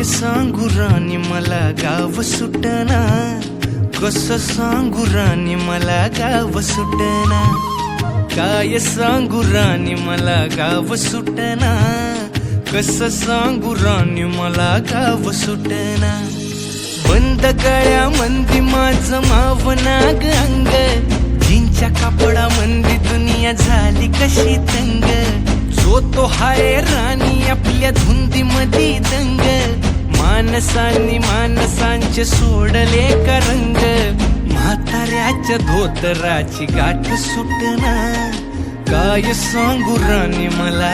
सांगू राणी मला गाव सुटना, कसं सांगू राणी मला गाव सुटना, काय सांगू राणी मला गाव सुटना, कसं सांगू राणी मला गाव सुटना। बंद गळ्या मंदी माझं मावनाग अंग, जीनच्या कापडा मंदी दुनिया झाली कशी तंग, जो तो हाय राणी आपल्या धुंदी मधी दंग, माणसांनी माणसांचे सोडले का रंग, म्हाताऱ्याच्या धोतराची गाठ सुटना, काय सांगू राणी मला